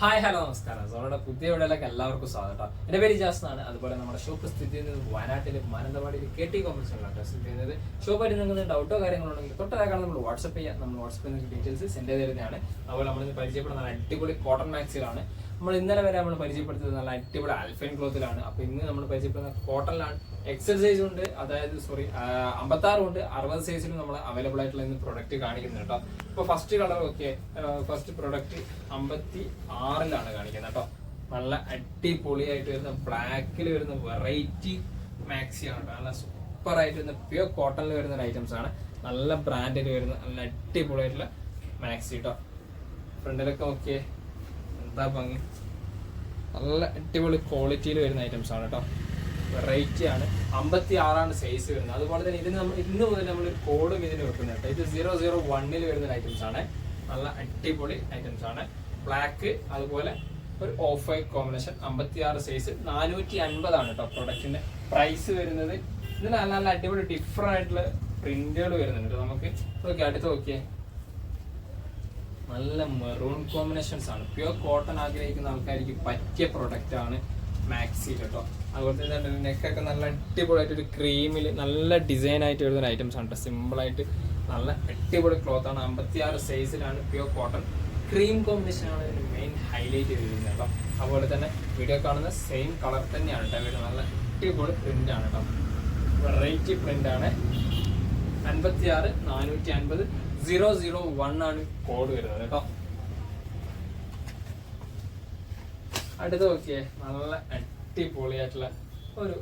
Hi hello നമസ്കാരം. സോണയുടെ പുതിയ വീഡിയോയിലേക്ക് എല്ലാവർക്കും സ്വാഗതം. എൻ്റെ പേര് ജാസ്നാണ്. അതുപോലെ നമ്മുടെ ഷോപ്പ് സ്ഥിതി ചെയ്യുന്നത് വയനാട്ടിൽ മാനന്തവാടിയിൽ KT കോംപ്ലക്സിലാണ് സ്ഥിതി ചെയ്യുന്നത്. ഷോപ്പായിട്ട് നിങ്ങൾക്ക് ഡൗട്ടോ കാര്യങ്ങളോ ഉണ്ടെങ്കിൽ തൊട്ടതാക്കാണ് നമ്മൾ വാട്സപ്പ് ചെയ്യുക. നമ്മൾ വാട്സപ്പിൽ നിന്ന് ഡീറ്റെയിൽസ് സെൻഡ് ചെയ്ത് തരുന്നതാണ്. അതുപോലെ നമ്മളിന്ന് പരിചയപ്പെടുന്ന അടിപൊളി കോട്ടൺ മാക്സിലാണ്. നമ്മൾ ഇന്നലെ വരെ നമ്മൾ പരിചയപ്പെടുത്തിയത് നല്ല അടിപൊളി അൽഫൈൻ ക്ലോത്തിലാണ്. അപ്പോൾ ഇന്ന് നമ്മൾ പരിചയപ്പെടുന്ന കോട്ടണിലാണ്. എക്സൽ സൈസ് ഉണ്ട്, അതായത് 56 ഉണ്ട്, 60 സൈസിലും നമ്മൾ അവൈലബിൾ ആയിട്ടുള്ള ഇന്ന് പ്രൊഡക്റ്റ് കാണിക്കുന്നത് കേട്ടോ. ഇപ്പോൾ ഫസ്റ്റ് കളർ ഒക്കെ ഫസ്റ്റ് പ്രൊഡക്റ്റ് 56-ലാണ് കാണിക്കുന്നത് കേട്ടോ. നല്ല അടിപൊളിയായിട്ട് വരുന്ന ബ്ലാക്കിൽ വരുന്ന വെറൈറ്റി മാക്സി ആണ് കേട്ടോ. നല്ല സൂപ്പർ ആയിട്ട് വരുന്ന പ്യൂർ കോട്ടണിൽ വരുന്ന ഐറ്റംസ് ആണ്. നല്ല ബ്രാൻഡിൽ വരുന്ന നല്ല അടിപൊളിയായിട്ടുള്ള മാക്സി കേട്ടോ. ഫ്രണ്ടിലൊക്കെ നോക്കിയേ എന്താ ഭംഗി. നല്ല അടിപൊളി ക്വാളിറ്റിയിൽ വരുന്ന ഐറ്റംസ് ആണ് കേട്ടോ. വെറൈറ്റി ആണ്. 56-ആണ് സൈസ് വരുന്നത്. അതുപോലെ തന്നെ ഇതിന് ഇന്ന് മുതൽ നമ്മളൊരു കോഡും ഇതിന് വെക്കുന്നത് കേട്ടോ. ഇത് 001-ൽ വരുന്ന ഐറ്റംസ് ആണ്. നല്ല അടിപൊളി ഐറ്റംസ് ആണ്. ബ്ലാക്ക് അതുപോലെ ഒരു ഓഫ് വൈറ്റ് കോമ്പിനേഷൻ. 56 സൈസ് 450 കേട്ടോ പ്രൊഡക്റ്റിന്റെ പ്രൈസ് വരുന്നത്. ഇതിന് നല്ല നല്ല അടിപൊളി ഡിഫറെന്റ് ആയിട്ടുള്ള പ്രിന്റുകൾ വരുന്നുണ്ട്. നമുക്ക് അടുത്ത് നോക്കിയേ, നല്ല മെറൂൺ കോമ്പിനേഷൻസ് ആണ്. പ്യൂർ കോട്ടൺ ആഗ്രഹിക്കുന്ന ആൾക്കാർക്ക് പറ്റിയ പ്രൊഡക്റ്റ് ആണ് മാക്സി കേട്ടോ. അതുപോലെ തന്നെ നെക്കൊക്കെ നല്ല അടിപൊളിയായിട്ട് ഒരു ക്രീമിൽ നല്ല ഡിസൈൻ ആയിട്ട് വരുന്ന ഐറ്റംസ് ആണ് കേട്ടോ. സിമ്പിൾ ആയിട്ട് നല്ല അടിപൊളി ക്ലോത്ത് ആണ്. 56 സൈസിലാണ്. പ്യൂർ കോട്ടൺ ക്രീം കോമ്പിനേഷൻ ആണ് ഇതിന് മെയിൻ ഹൈലൈറ്റ് ചെയ്തിരുന്നത് കേട്ടോ. അതുപോലെ തന്നെ വീഡിയോ കാണുന്ന സെയിം കളർ തന്നെയാണ് കേട്ടോ വരുന്നത്. നല്ല അടിപൊളി പ്രിന്റ് ആണ് കേട്ടോ. വെറൈറ്റി പ്രിന്റ് ആണ്. 56 450 001 ആണ് കോഡ് വരുന്നത് കേട്ടോ. അടുത്ത് നോക്കിയേ, നല്ല അടിപൊളിയായിട്ടുള്ള ഒരു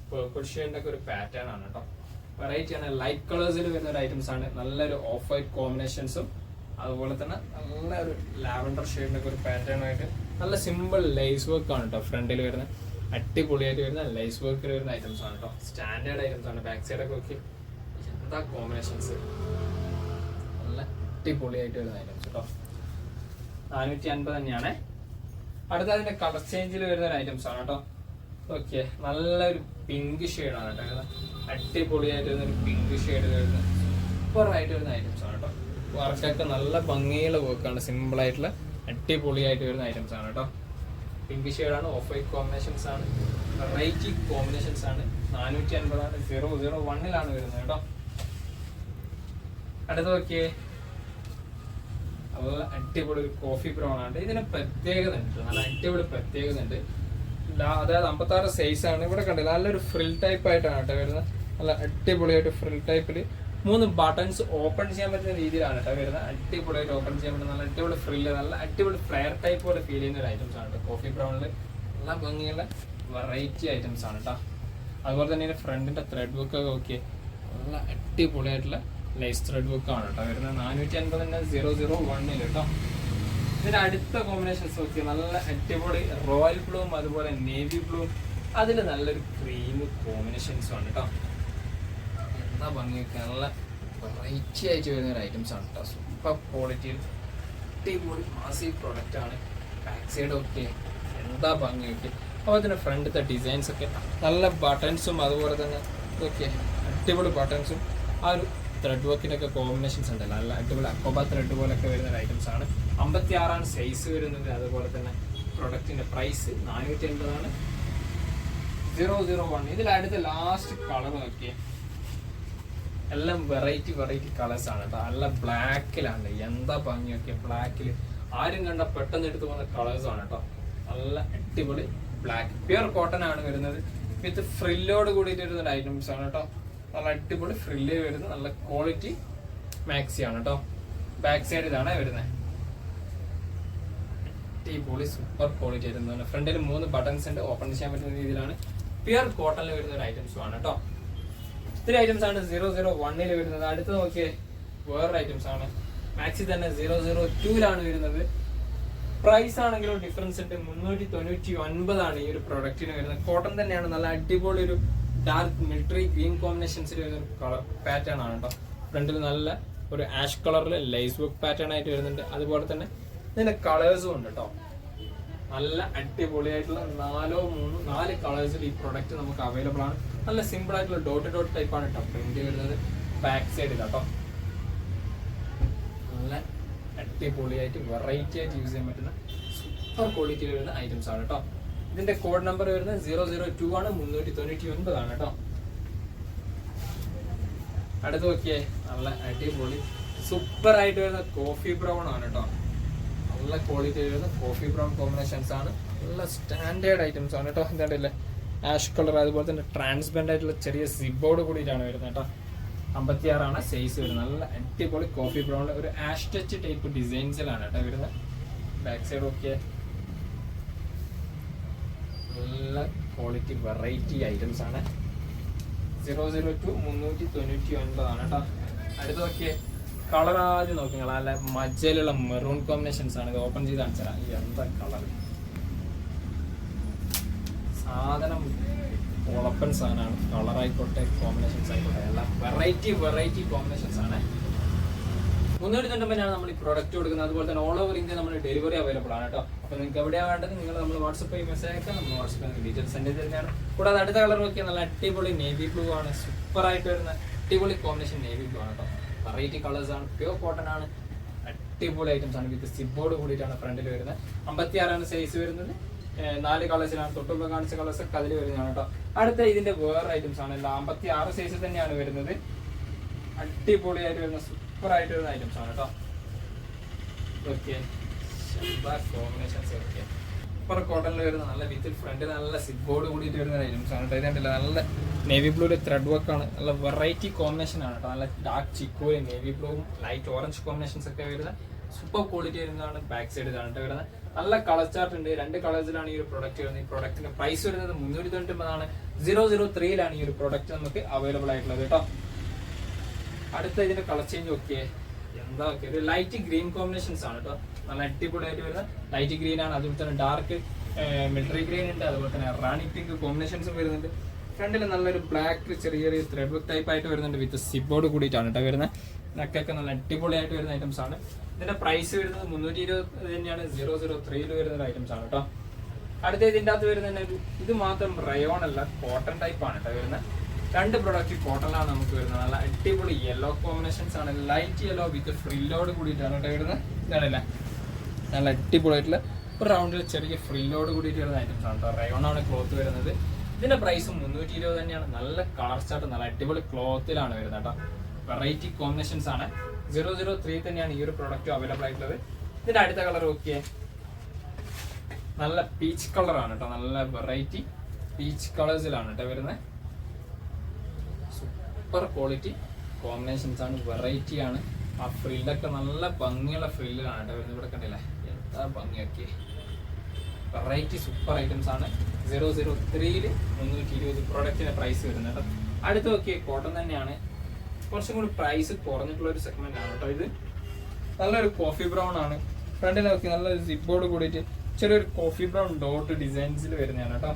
പേർപ്പിൾ ഒക്കെ ഒരു പാറ്റേൺ ആണ് കേട്ടോ. വെറൈറ്റി ആണ്. ലൈറ്റ് കളേഴ്സിൽ വരുന്ന ഒരു ഐറ്റംസ് ആണ്. നല്ലൊരു ഓഫ് വൈറ്റ് കോമ്പിനേഷൻസും അതുപോലെ തന്നെ നല്ല ഒരു ലാവൻഡർ ഷെയ്ഡിന്റെ ഒരു പാറ്റേൺ ആയിട്ട് നല്ല സിമ്പിൾ ലേസ് വർക്ക് ആണ് കേട്ടോ. ഫ്രണ്ടിൽ വരുന്ന അടിപൊളിയായിട്ട് വരുന്ന ലേസ് വർക്കിൽ വരുന്ന ഐറ്റംസ് ആണ് കേട്ടോ. സ്റ്റാൻഡേർഡ് ഐറ്റംസ് ആണ്. ബാക്ക് സൈഡൊക്കെ നോക്കി എന്താ കോമ്പിനേഷൻസ്. നല്ല അടിപൊളിയായിട്ട് വരുന്ന ഐറ്റംസ് കേട്ടോ. 450 തന്നെയാണ്. അടുത്ത അതിന്റെ കളർ ചേഞ്ചിൽ വരുന്ന ഒരു ഐറ്റംസ് ആണ് കേട്ടോ. ഓക്കെ, നല്ലൊരു പിങ്ക് ഷെയ്ഡാണ് കേട്ടോ. അടിപൊളിയായിട്ട് വരുന്ന ഒരു പിങ്ക് ഷെയ്ഡ് വരുന്ന സൂപ്പർ ആയിട്ട് വരുന്ന ഐറ്റംസ് ആണ് കേട്ടോ. വർക്കൊക്കെ നല്ല ഭംഗിയുള്ള വർക്കാണ്. സിമ്പിൾ ആയിട്ടുള്ള അടിപൊളിയായിട്ട് വരുന്ന ഐറ്റംസ് ആണ് കേട്ടോ. പിങ്ക് ഷെയ്ഡാണ്. ഓഫ് വൈറ്റ് കോമ്പിനേഷൻസ് ആണ്. വെറൈറ്റി കോമ്പിനേഷൻസ് ആണ്. 450 001-ലാണ് വരുന്നത് കേട്ടോ. അടുത്ത് നോക്കിയേ, നല്ല അടിപൊളി ഒരു കോഫി ബ്രൗൺ ആണ്. ഇതിന് പ്രത്യേകത ഉണ്ട്. നല്ല അടിപൊളി പ്രത്യേകത ഉണ്ട്. അതായത് 56 സൈസ് ആണ്. ഇവിടെ കണ്ടില്ല, നല്ലൊരു ഫ്രിൽ ടൈപ്പ് ആയിട്ടാണ് കേട്ടോ വരുന്നത്. നല്ല അടിപൊളിയായിട്ട് ഫ്രിൽ ടൈപ്പിൽ 3 ബട്ടൺസ് ഓപ്പൺ ചെയ്യാൻ പറ്റുന്ന രീതിയിലാണ് കേട്ടോ വരുന്നത്. അടിപൊളിയായിട്ട് ഓപ്പൺ ചെയ്യാൻ പറ്റുന്ന നല്ല അടിപൊളി ഫ്രില്ല്, നല്ല അടിപൊളി ഫ്ലെയർ ടൈപ്പ് പോലെ ഫീൽ ചെയ്യുന്ന ഒരു ഐറ്റംസ് ആണ് കേട്ടോ. കോഫി ബ്രൗണിൽ നല്ല ഭംഗിയുള്ള വെറൈറ്റി ഐറ്റംസ് ആണ് കേട്ടോ. അതുപോലെ തന്നെ ഫ്രണ്ടിന്റെ ത്രെഡ് വർക്ക് ഒക്കെ നോക്കിയേ, നല്ല അടിപൊളിയായിട്ടുള്ള ലേസ് ത്രെഡ് വർക്ക് ആണ് കേട്ടോ വരുന്നത്. 450 001 കേട്ടോ. ഇതിന്റെ അടുത്ത കോമ്പിനേഷൻസ് നോക്കിയാൽ നല്ല അടിപൊളി റോയൽ ബ്ലൂവും അതുപോലെ നേവി ബ്ലൂവും അതിൽ നല്ലൊരു ക്രീം കോമ്പിനേഷൻസും ആണ് കേട്ടോ. എന്താ ഭംഗിയൊക്കെ നല്ല വെറൈറ്റി ആയിട്ട് വരുന്ന ഒരു ഐറ്റംസ് ആണ് കേട്ടോ. സൂപ്പർ ക്വാളിറ്റിയിൽ അടിപൊളി മാസീവ് പ്രൊഡക്റ്റ് ആണ്. ബാക്ക് സൈഡ് ഒക്കെ എന്താ ഭംഗിയൊക്കെ. അപ്പോൾ അതിന്റെ ഫ്രണ്ടിലത്തെ ഡിസൈൻസ് ഒക്കെ നല്ല ബട്ടൺസും അതുപോലെ തന്നെ ഇതൊക്കെ അടിപൊളി ബട്ടൺസും ആ ഒരു ത്രെഡ് വർക്കിനൊക്കെ കോമ്പിനേഷൻസ് ഉണ്ടല്ലോ. നല്ല അടിപൊളി അക്കോബ ത്രെഡ് പോലൊക്കെ വരുന്ന ഐറ്റംസ് ആണ്. 56-ആണ് സൈസ് വരുന്നത്. അതുപോലെ തന്നെ പ്രൊഡക്റ്റിന്റെ പ്രൈസ് 450 001. ഇതിൽ അടുത്ത ലാസ്റ്റ് കളർ നോക്കിയേ, എല്ലാം വെറൈറ്റി കളേഴ്സ് ആണ് കേട്ടോ. നല്ല ബ്ലാക്കിലാണ്. എന്താ ഭംഗിയൊക്കെ ബ്ലാക്കിൽ ആരും കണ്ട പെട്ടെന്ന് എടുത്തു പോകുന്ന കളേഴ്സ് ആണ് കേട്ടോ. നല്ല അടിപൊളി ബ്ലാക്ക് പ്യൂർ കോട്ടൺ ആണ് വരുന്നത്. വിത്ത് ഫ്രില്ലോട് കൂടിയിട്ട് വരുന്ന ഐറ്റംസ് ആണ് കേട്ടോ. നല്ല അടിപൊളി ഫ്രില്ല് വരുന്ന നല്ല ക്വാളിറ്റി മാക്സി ആണ് കേട്ടോ. ബാക്ക് സൈഡ് ഇതാണ് വരുന്നത്. അടിപൊളി സൂപ്പർ ക്വാളിറ്റി ആയിരുന്നു. ഫ്രണ്ടിൽ 3 ബട്ടൺസ് ഉണ്ട്. ഓപ്പൺ ചെയ്യാൻ പറ്റുന്ന രീതിയിലാണ്. പ്യുർ കോട്ടണിൽ വരുന്ന ഒരു ഐറ്റംസും ആണ് കേട്ടോ. ഇത്തിരി ഐറ്റംസ് ആണ് 001-ൽ വരുന്നത്. അടുത്ത് നോക്കിയേ, വേറൊരു ഐറ്റംസ് ആണ്. മാക്സി തന്നെ 002-ലാണ് വരുന്നത്. പ്രൈസ് ആണെങ്കിലും ഡിഫറൻസ് ഉണ്ട്. 399 ഈ ഒരു പ്രൊഡക്റ്റിന് വരുന്നത്. കോട്ടൺ തന്നെയാണ്. നല്ല അടിപൊളി ഒരു ഡാർക്ക് മിലിറ്ററി ഗ്രീൻ കോമ്പിനേഷൻസിൽ വരുന്ന ഒരു കളർ പാറ്റേൺ ആണ് കേട്ടോ. ഫ്രണ്ടിൽ നല്ല ഒരു ആഷ് കളറിൽ ലേസ് വർക്ക് പാറ്റേൺ ആയിട്ട് വരുന്നുണ്ട്. അതുപോലെ തന്നെ ഇതിന്റെ കളേഴ്സും ഉണ്ട് കേട്ടോ. നല്ല അടിപൊളിയായിട്ടുള്ള 4 കളേഴ്സിൽ ഈ പ്രൊഡക്റ്റ് നമുക്ക് അവൈലബിൾ ആണ്. നല്ല സിമ്പിൾ ആയിട്ടുള്ള ഡോട്ട് ടൈപ്പ് ആണ് കേട്ടോ പ്രിന്റ് വരുന്നത്. ബാക്ക് സൈഡിൽ കേട്ടോ നല്ല അടിപൊളിയായിട്ട് വെറൈറ്റി ആയിട്ട് യൂസ് ചെയ്യാൻ പറ്റുന്ന സൂപ്പർ ക്വാളിറ്റിയിൽ വരുന്ന ഐറ്റംസ് ആണ് കേട്ടോ. ഇതിന്റെ കോഡ് നമ്പർ വരുന്നത് 002 ആണ്, 399 ആണ് കേട്ടോ. അടുത്ത് നോക്കിയേ, നല്ല അടിപൊളി സൂപ്പർ ആയിട്ട് വരുന്ന കോഫി ബ്രൗൺ ആണ് കേട്ടോ. നല്ല ക്വാളിറ്റി വരുന്ന കോഫി ബ്രൗൺ കോമ്പിനേഷൻസ് ആണ്, നല്ല സ്റ്റാൻഡേർഡ് ഐറ്റംസ് ആണ് കേട്ടോ. എന്താണ്ടല്ലേ ആഷ് കളർ, അതുപോലെ തന്നെ ട്രാൻസ്പെറന്റ് ആയിട്ടുള്ള ചെറിയ സിബോർഡ് കൂടിയിട്ടാണ് വരുന്നത് കേട്ടോ. 56 ആണ് സൈസ് വരുന്നത്. നല്ല അടിപൊളി കോഫി ബ്രൗൺ ഒരു ആഷ് ടച്ച് ടൈപ്പ് ഡിസൈൻസിലാണ് കേട്ടോ വരുന്നത്. ബാക്ക് സൈഡ് ഒക്കെ നല്ല ക്വാളിറ്റി വെറൈറ്റി ഐറ്റംസ് ആണ്. 002 399 ആണ് കേട്ടോ. അടുത്ത് നോക്കിയേ, കളർ ആദ്യം നോക്കുക, നല്ല മജ്ജയിലുള്ള മെറൂൺ കോമ്പിനേഷൻസ് ആണ്. ഇത് ഓപ്പൺ ചെയ്ത് കാണിച്ചാൽ എന്താ കളർ, സാധനം ഉളപ്പൻ സാധനമാണ്. കളർ ആയിക്കോട്ടെ, കോമ്പിനേഷൻസ് ആയിക്കോട്ടെ, എല്ലാം വെറൈറ്റി കോമ്പിനേഷൻസ് ആണ്. 399 നമ്മൾ ഈ പ്രൊഡക്റ്റ് കൊടുക്കുന്നത്. അതുപോലെ തന്നെ ഓൾ ഓവർ ഇന്ത്യ നമ്മൾ ഡെലിവറി അവൈലബിൾ ആണ് കേട്ടോ. അപ്പോൾ നിങ്ങൾക്ക് എവിടെയാണ് വേണ്ടത് നിങ്ങൾ നമ്മൾ വാട്സപ്പ് മെസ്സേജ് അയക്കാം, നമ്മൾ വാട്സപ്പിൽ ഡീറ്റെയിൽസ് സെൻഡ് ചെയ്ത് തന്നെയാണ്. കൂടാതെ അടുത്ത കളർ നോക്കിയാൽ നല്ല അടിപൊളി നേവി ബ്ലൂ ആണ്, സൂപ്പർ ആയിട്ട് വരുന്ന അടിപൊളി കോമ്പിനേഷൻ നേവി ബ്ലൂ ആണ് കേട്ടോ. വെറൈറ്റി കളേഴ്സ് ആണ്, പ്യൂർ കോട്ടൺ ആണ്, അടിപൊളി ഐറ്റംസ് ആണ്. വിത്ത് സിബോർഡ് കൂടിയിട്ടാണ് ഫ്രണ്ടിൽ വരുന്നത്. 56 ആണ് സൈസ് വരുന്നത്. 4 കളേഴ്സിലാണ്, തൊട്ടുമ്പോ കാണിച്ച കളേഴ്സ് ഒക്കെ അതിൽ വരുന്നതാണ് കേട്ടോ. അടുത്ത ഇതിന്റെ വേറെ ഐറ്റംസ് ആണ്, 56 സൈസ് തന്നെയാണ് വരുന്നത്. അടിപൊളിയായിട്ട് വരുന്ന സൂപ്പർ ആയിട്ട് വരുന്ന ഐറ്റംസ് ആണ് കേട്ടോ. ഓക്കെ, കോമ്പിനേഷൻസ് ഒക്കെ സൂപ്പർ കോട്ടണിൽ വരുന്ന നല്ല വിത്ത് ഫ്രണ്ടിൽ നല്ല സിബോർഡ് കൂടിയിട്ട് വരുന്ന ഐറ്റംസ് ആണ് കേട്ടോ. ഇതുണ്ടല്ലോ നല്ല നേവി ബ്ലൂവിൽ ത്രെഡ് വർക്ക് ആണ്, നല്ല വെറൈറ്റി കോമ്പിനേഷൻ ആണ് കേട്ടോ. നല്ല ഡാർക്ക് ചിക്കോയും നേവി ബ്ലൂവും ലൈറ്റ് ഓറഞ്ച് കോമ്പിനേഷൻസ് ഒക്കെ വരുന്ന സൂപ്പർ ക്വാളിറ്റി വരുന്നതാണ്. ബാക്ക് സൈഡ് ഇതാണ് വരുന്നത്. നല്ല കളർ ചാർട്ട് ഉണ്ട്, 2 കളേഴ്സിലാണ് ഈ ഒരു പ്രൊഡക്റ്റ് വരുന്നത്. ഈ പ്രൊഡക്റ്റിന്റെ പ്രൈസ് വരുന്നത് 399 ആണ്. 003 ഈ ഒരു പ്രൊഡക്റ്റ് നമുക്ക് അവൈലബിൾ ആയിട്ടുള്ളത് കേട്ടോ. അടുത്ത ഇതിന്റെ കളർ ചേഞ്ച് നോക്കിയേ, എന്താ ഓക്കെ, ഒരു ലൈറ്റ് ഗ്രീൻ കോമ്പിനേഷൻസ് ആണ് കേട്ടോ. നല്ല അടിപൊളിയായിട്ട് വരുന്ന ലൈറ്റ് ഗ്രീൻ ആണ്. അതുപോലെ തന്നെ ഡാർക്ക് മിലിറ്ററി ഗ്രീൻ ഉണ്ട്, അതുപോലെ തന്നെ റാണി പിങ്ക് കോമ്പിനേഷൻസും വരുന്നുണ്ട്. ഫ്രണ്ടിൽ നല്ലൊരു ബ്ലാക്ക് ചെറിയ ത്രെഡ് വർക്ക് ടൈപ്പ് ആയിട്ട് വരുന്നുണ്ട്. വിത്ത് സിബോർഡ് കൂടിയിട്ടാണ് കേട്ടോ വരുന്നത്. നെക്കൊക്കെ നല്ല അടിപൊളിയായിട്ട് വരുന്ന ഐറ്റംസ് ആണ്. ഇതിന്റെ പ്രൈസ് വരുന്നത് 320 തന്നെയാണ്. 003 വരുന്ന ഐറ്റംസ് ആണ് കേട്ടോ. അടുത്ത ഇതിന്റെ അകത്ത് വരുന്ന ഇത് മാത്രം റയോൺ അല്ല, കോട്ടൺ ടൈപ്പ് ആണ് കേട്ടോ വരുന്നത്. 2 പ്രൊഡക്റ്റ് കോട്ടണിലാണ് നമുക്ക് വരുന്നത്. നല്ല അടിപൊളി യെല്ലോ കോമ്പിനേഷൻസ് ആണ്, ലൈറ്റ് യെല്ലോ വിത്ത് ഫ്രില്ലോട് കൂടിയിട്ടാണ് കേട്ടോ വരുന്നത്. ഇതാണല്ലേ നല്ല അടിപൊളിയായിട്ടുള്ള ഒരു റൗണ്ടിൽ ചെറിയ ഫ്രില്ലോട് കൂടിയിട്ട് വരുന്ന ഐറ്റംസ് ആണ് കേട്ടോ. റയോൺ ആണ് ക്ലോത്ത് വരുന്നത്. ഇതിന്റെ പ്രൈസ് 320 തന്നെയാണ്. നല്ല കളർ ചാർട്ട്, നല്ല അടിപൊളി ക്ലോത്തിലാണ് വരുന്നത് കേട്ടോ. വെറൈറ്റി കോമ്പിനേഷൻസ് ആണ്. 003 തന്നെയാണ് ഈ ഒരു പ്രൊഡക്റ്റ് അവൈലബിൾ ആയിട്ടുള്ളത്. ഇതിന്റെ അടുത്ത കളർ നോക്കിയേ, നല്ല പീച്ച് കളർ ആണ് കേട്ടോ. നല്ല വെറൈറ്റി പീച്ച് കളേഴ്സിലാണ് കേട്ടോ വരുന്നത്. സൂപ്പർ ക്വാളിറ്റി കോമ്പിനേഷൻസ് ആണ്, വെറൈറ്റി ആണ്. ആ ഫ്രില്ലൊക്കെ നല്ല ഭംഗിയുള്ള ഫ്രില്ലാണ് കേട്ടോ വരുന്നത്. ഇവിടെ കണ്ടില്ലേ എന്താ ഭംഗിയൊക്കെ, വെറൈറ്റി സൂപ്പർ ഐറ്റംസ് ആണ്. 003 320 പ്രൊഡക്റ്റിന്റെ പ്രൈസ് വരുന്നത് കേട്ടോ. അടുത്ത് നോക്കിയേ, കോട്ടൺ തന്നെയാണ്, കുറച്ചും കൂടി പ്രൈസ് കുറഞ്ഞിട്ടുള്ള ഒരു സെഗ്മെന്റ് ആണ് കേട്ടോ. ഇത് നല്ലൊരു കോഫി ബ്രൗൺ ആണ്. ഫ്രണ്ടിൽ നോക്കി നല്ല സിബോർഡ് കൂടിയിട്ട് ചെറിയൊരു കോഫി ബ്രൗൺ ഡോട്ട് ഡിസൈൻസിൽ വരുന്നതാണ് കേട്ടോ.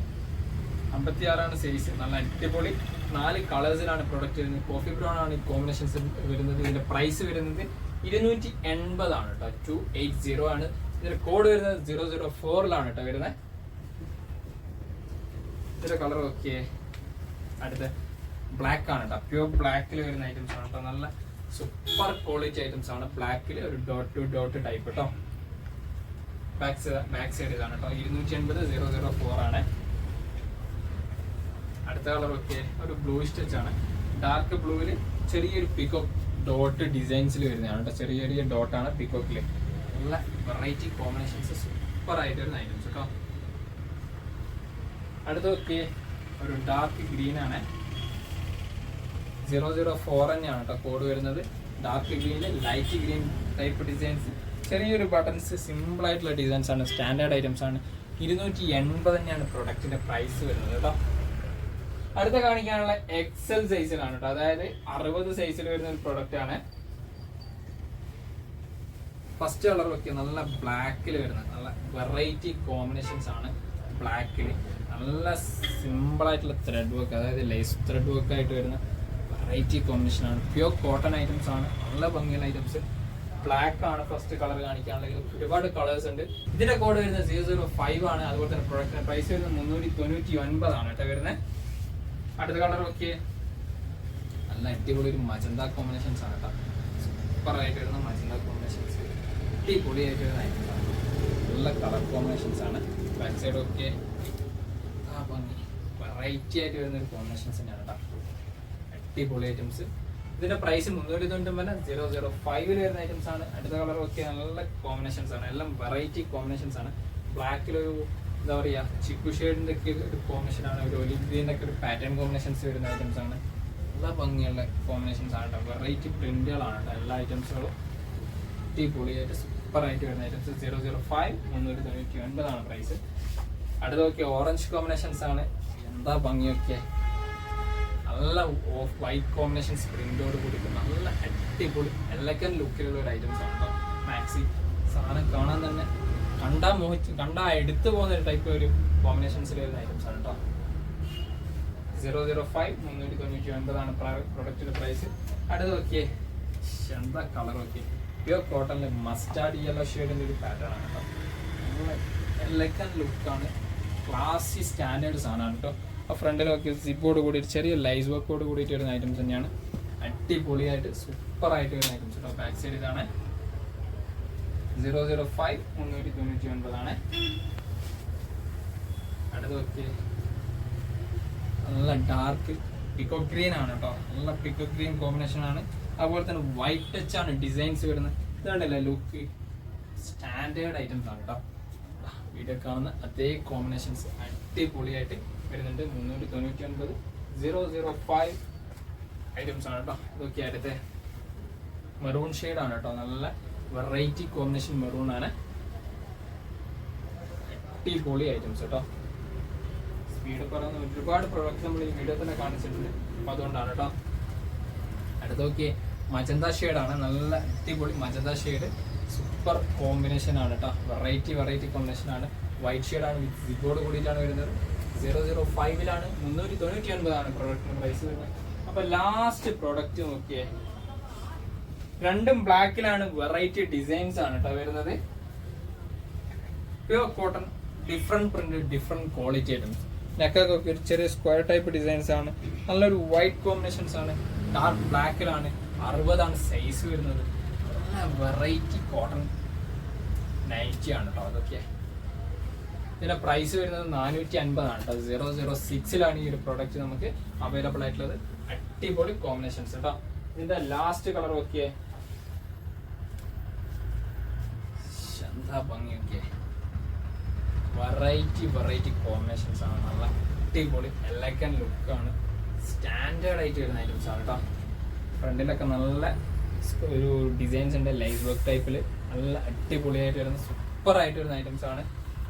56 ആണ് സൈസ്. നല്ല അടിപൊളി 4 കളേഴ്സിലാണ് പ്രൊഡക്റ്റ് വരുന്നത്. കോഫി ബ്രൗൺ ആണ് ഈ കോമ്പിനേഷൻസ് വരുന്നത്. ഇതിന്റെ പ്രൈസ് വരുന്നത് 280 ആണ് കേട്ടോ. 280 ആണ്. ഇതിന്റെ കോഡ് വരുന്നത് 004 കേട്ടോ വരുന്നത്. ഇതിന്റെ കളർ ഓക്കെ. അടുത്ത ബ്ലാക്ക് ആണ് കേട്ടോ, പ്യൂർ ബ്ലാക്കിൽ വരുന്ന ഐറ്റംസ് ആണ് കേട്ടോ. നല്ല സൂപ്പർ ക്വാളിറ്റി ഐറ്റംസ് ആണ്. ബ്ലാക്കിൽ ഒരു ഡോട്ട് ടു ഡോട്ട് ടൈപ്പ് കേട്ടോ. ബാക്ക് സൈഡ് ഇതാണ് കേട്ടോ. 280 004 ആണ്. അടുത്ത കളർ ഓക്കെ, ഒരു ബ്ലൂ സ്റ്റിച്ച് ആണ്. ഡാർക്ക് ബ്ലൂവിൽ ചെറിയൊരു പിക്കോക്ക് ഡോട്ട് ഡിസൈൻസിൽ വരുന്നതാണ് കേട്ടോ. ചെറിയ ഡോട്ടാണ് പിക്കോക്കില്. നല്ല വെറൈറ്റി കോമ്പിനേഷൻസ് സൂപ്പർ ആയിട്ട് വരുന്ന ഐറ്റംസ് കേട്ടോ. അടുത്ത ഓക്കെ, ഒരു ഡാർക്ക് ഗ്രീൻ ആണ്. 004 തന്നെയാണ് കേട്ടോ കോഡ് വരുന്നത്. ഡാർക്ക് ഗ്രീനിൽ ലൈറ്റ് ഗ്രീൻ ടൈപ്പ് ഡിസൈൻസ്, ചെറിയൊരു ബട്ടൺസ്, സിമ്പിൾ ആയിട്ടുള്ള ഡിസൈൻസ് ആണ്. സ്റ്റാൻഡേർഡ് ഐറ്റംസ് ആണ്. 280 തന്നെയാണ് പ്രൊഡക്റ്റിന്റെ പ്രൈസ് വരുന്നത് കേട്ടോ. അടുത്ത കാണിക്കാനുള്ള എക്സൽ സൈസിലാണ് കേട്ടോ. അതായത് 60 സൈസിൽ വരുന്ന ഒരു പ്രൊഡക്റ്റ് ആണ്. ഫസ്റ്റ് കളർ വെക്കുക, നല്ല ബ്ലാക്കിൽ വരുന്ന നല്ല വെറൈറ്റി കോമ്പിനേഷൻസ് ആണ്. ബ്ലാക്കിൽ നല്ല സിമ്പിൾ ആയിട്ടുള്ള ത്രെഡ് വർക്ക്, അതായത് ലേസ് ത്രെഡ് വർക്ക് ആയിട്ട് വരുന്ന വെറൈറ്റി കോമ്പിനേഷൻ ആണ്. പ്യൂർ കോട്ടൺ ഐറ്റംസ് ആണ്. നല്ല ഭംഗിയുള്ള ഐറ്റംസ്. ബ്ലാക്ക് ആണ് ഫസ്റ്റ് കളർ കാണിക്കാനുള്ളത്. ഒരുപാട് കളേഴ്സ് ഉണ്ട്. ഇതിന്റെ കോഡ് വരുന്നത് 005 ആണ്. അതുപോലെ തന്നെ പ്രൊഡക്റ്റിന്റെ പ്രൈസ് വരുന്നത് 399 ആണ് കേട്ടോ വരുന്നത്. അടുത്ത കളർ നോക്കിയേ, നല്ല അടിപൊളി ഒരു മജന്ത കോമ്പിനേഷൻസ് ആണ് കേട്ടോ. സൂപ്പർ ആയിട്ട് വരുന്ന മജന്ത കോമ്പിനേഷൻസ്, അടിപൊളിയായിട്ട് വരുന്ന ഐറ്റംസ് ആണ്. നല്ല കളർ കോമ്പിനേഷൻസ് ആണ്. ബാക്ക് സൈഡ് ഒക്കെ ഭംഗി വെറൈറ്റി ആയിട്ട് വരുന്ന ഒരു കോമ്പിനേഷൻസ് തന്നെയാണ് കേട്ടോ. അടിപൊളി ഐറ്റംസ്. ഇതിന്റെ പ്രൈസ് 395 വരുന്ന ഐറ്റംസ് ആണ്. അടുത്ത കളർ ഒക്കെ നല്ല കോമ്പിനേഷൻസ് ആണ്, എല്ലാം വെറൈറ്റി കോമ്പിനേഷൻസ് ആണ്. ബ്ലാക്കിലൊരു എന്താ പറയുക ചിക്കു ഷെയ്ഡിന്റെ ഒക്കെ ഒരു കോമ്പിനേഷൻ ആണ്, ഒരു ഒലിവ് ഗ്രീൻ്റെ ഒക്കെ ഒരു പാറ്റേൺ കോമ്പിനേഷൻസ് വരുന്ന ഐറ്റംസ് ആണ്. നല്ല ഭംഗിയുള്ള കോമ്പിനേഷൻസ് ആണ് കേട്ടോ. വെറൈറ്റി പ്രിന്റുകളാണ് കേട്ടോ എല്ലാ ഐറ്റംസുകളും. അടിപൊളിയായിട്ട് സൂപ്പർ ആയിട്ട് വരുന്ന ഐറ്റംസ്. 005 399 ആണ് പ്രൈസ്. അടുത്തൊക്കെ ഓറഞ്ച് കോമ്പിനേഷൻസ് ആണ്. എന്താ ഭംഗിയൊക്കെ, നല്ല ഓഫ് വൈറ്റ് കോമ്പിനേഷൻസ് പ്രിന്റോട് കൂടി നല്ല അടിപൊളി എലഗന്റ് ലുക്കിലുള്ള ഒരു ഐറ്റംസ് ആണ് കേട്ടോ. മാക്സി സാധനം കാണാൻ തന്നെ കണ്ടാ എടുത്തു പോകുന്ന ഒരു ടൈപ്പ് ഒരു കോമ്പിനേഷൻസിൽ വരുന്ന ഐറ്റംസ് ആണ് കേട്ടോ. 005 399 ആണ് പ്രൊഡക്റ്റിന്റെ പ്രൈസ്. അടുത്ത് നോക്കിയേ, എന്താ കളർ നോക്കിയേ, പ്യുവർ കോട്ടണിൽ മസ്റ്റാർഡ് യെല്ലോ ഷെയ്ഡിന്റെ ഒരു പാറ്റേൺ ആണ് കേട്ടോ. നല്ല എലഗന്റ് ലുക്കാണ്, ക്ലാസി സ്റ്റാൻഡേർഡ് സാധനമാണ് കേട്ടോ. ആ ഫ്രണ്ടിലൊക്കെ സിപ്പോട് കൂടി ചെറിയ ലൈസ് വർക്കോട് കൂടിയിട്ട് വരുന്ന ഐറ്റംസ് തന്നെയാണ്. അടിപൊളിയായിട്ട് സൂപ്പർ ആയിട്ട് വരുന്ന ഐറ്റംസ് കേട്ടോ. ബാക്ക് സൈഡ് ഇതാണ്. 005 399 ആണ്. അടുത്ത് നോക്കി, നല്ല ഡാർക്ക് പിക്കോ ഗ്രീൻ ആണ് കേട്ടോ. നല്ല പിക്കോ ഗ്രീൻ കോമ്പിനേഷൻ ആണ്. അതുപോലെ തന്നെ വൈറ്റ് ടച്ച് ആണ് ഡിസൈൻസ് വരുന്നത്. ഇതാണ്ടല്ലേ ലുക്ക്, സ്റ്റാൻഡേർഡ് ഐറ്റംസ് ആണ് കേട്ടോ. വീഡിയോ കാണുന്ന അതേ കോമ്പിനേഷൻസ് അടിപൊളിയായിട്ട് വരുന്നുണ്ട്. 399 005 ഐറ്റംസ് ആണ് കേട്ടോ. ഇതൊക്കെ അടുത്ത് മെറൂൺ ഷെയ്ഡ് ആണ് കേട്ടോ. നല്ല വെറൈറ്റി കോമ്പിനേഷൻ മെറൂൺ ആണ്. അടിപൊളി ഐറ്റംസ് കേട്ടോ. സ്പീഡ് പറയുന്ന ഒരുപാട് പ്രൊഡക്റ്റ് നമ്മൾ ഈ വീഡിയോ തന്നെ കാണിച്ചിട്ടുണ്ട്, അപ്പൊ അതുകൊണ്ടാണ് കേട്ടോ. അടുത്തൊക്കെ മജന്ത ഷെയ്ഡാണ്. നല്ല അടിപൊളി മജന്ത ഷെയ്ഡ്, സൂപ്പർ കോമ്പിനേഷൻ ആണ് കേട്ടോ. വെറൈറ്റി കോമ്പിനേഷൻ ആണ്. വൈറ്റ് ഷെയ്ഡാണ് വിത്ത് സിബോർഡ് കൂടിയിട്ടാണ് വരുന്നത്. 005 399 ആണ് പ്രൊഡക്റ്റിന് പ്രൈസ് വരുന്നത്. അപ്പൊ ലാസ്റ്റ് പ്രൊഡക്റ്റ് നോക്കിയേ, രണ്ടും ബ്ലാക്കിലാണ്. വെറൈറ്റി ഡിസൈൻസ് ആണ് കേട്ടോ വരുന്നത്. Pure cotton, different print, different quality items. നെക്കൊക്കെ ചെറിയ സ്ക്വയർ ടൈപ്പ് ഡിസൈൻസ് ആണ്. നല്ലൊരു വൈറ്റ് കോമ്പിനേഷൻസ് ആണ്. ഡാർക്ക് ബ്ലാക്കിലാണ്. 60 ആണ് സൈസ് വരുന്നത്. നല്ല വെറൈറ്റി കോട്ടൺ നൈറ്റി ആണ് കേട്ടോ. അതൊക്കെ ഇതിന്റെ പ്രൈസ് വരുന്നത് 450 ആണ് കേട്ടോ. 006 ഈ ഒരു പ്രോഡക്റ്റ് നമുക്ക് അവൈലബിൾ ആയിട്ടുള്ളത്. അടിപൊളി കോമ്പിനേഷൻസ് കേട്ടോ. ഇതിന്റെ ലാസ്റ്റ് കളർ നോക്കിയേ, എന്താ ഭംഗി നോക്കിയേ. വെറൈറ്റി കോമ്പിനേഷൻസ് ആണ്. നല്ല അടിപൊളി എലഗന്റ് ലുക്കാണ്. സ്റ്റാൻഡേർഡ് ആയിട്ട് വരുന്ന ഐറ്റംസ് ആണ് കേട്ടോ. ഫ്രണ്ടിലൊക്കെ നല്ല ഒരു ഡിസൈൻസ് ഉണ്ട്, ലൈസ് വർക്ക് ടൈപ്പിൽ. നല്ല അടിപൊളിയായിട്ട് വരുന്ന സൂപ്പർ ആയിട്ട് വരുന്ന ഐറ്റംസ് ആണ്.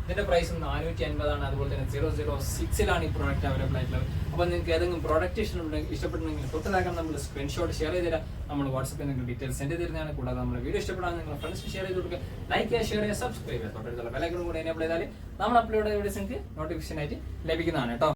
ഇതിന്റെ പ്രൈസ് 450 ആണ്. അതുപോലെ തന്നെ 006 ഈ പ്രോഡക്റ്റ് അവൈലബിൾ ആയിട്ടുള്ളത്. അപ്പോൾ നിങ്ങൾക്ക് ഏതെങ്കിലും പ്രോഡക്റ്റ് ഇഷ്ടപ്പെട്ടുണ്ടെങ്കിൽ തൊട്ടതാക്കാൻ നമ്മൾ സ്ക്രീൻഷോട്ട് ഷെയർ ചെയ്ത് തരാം. നമ്മൾ വാട്സപ്പിൽ നിങ്ങൾക്ക് ഡീറ്റെയിൽസ് സെൻഡ് തരുന്നതാണ്. കൂടാതെ നമ്മുടെ വീഡിയോ ഇഷ്ടപ്പെടാൻ നിങ്ങൾ ഫ്രണ്ട്സ് ഷെയർ ചെയ്ത് കൊടുക്കുക, ലൈക്ക് ചെയ്യുക, ഷെയർ ചെയ്യുക, സബ്സ്ക്രൈബ് ചെയ്യുക. തൊട്ടടുത്തുള്ള ബെൽ ഐക്കൺ കൂടി എനേബിൾ ചെയ്താൽ നമ്മൾ അപ്ലോഡ് ചെയ്ത വീഡിയോസ് നിങ്ങൾക്ക് നോട്ടിഫിക്കേഷൻ ആയിട്ട് ലഭിക്കുന്നതാണ് കേട്ടോ.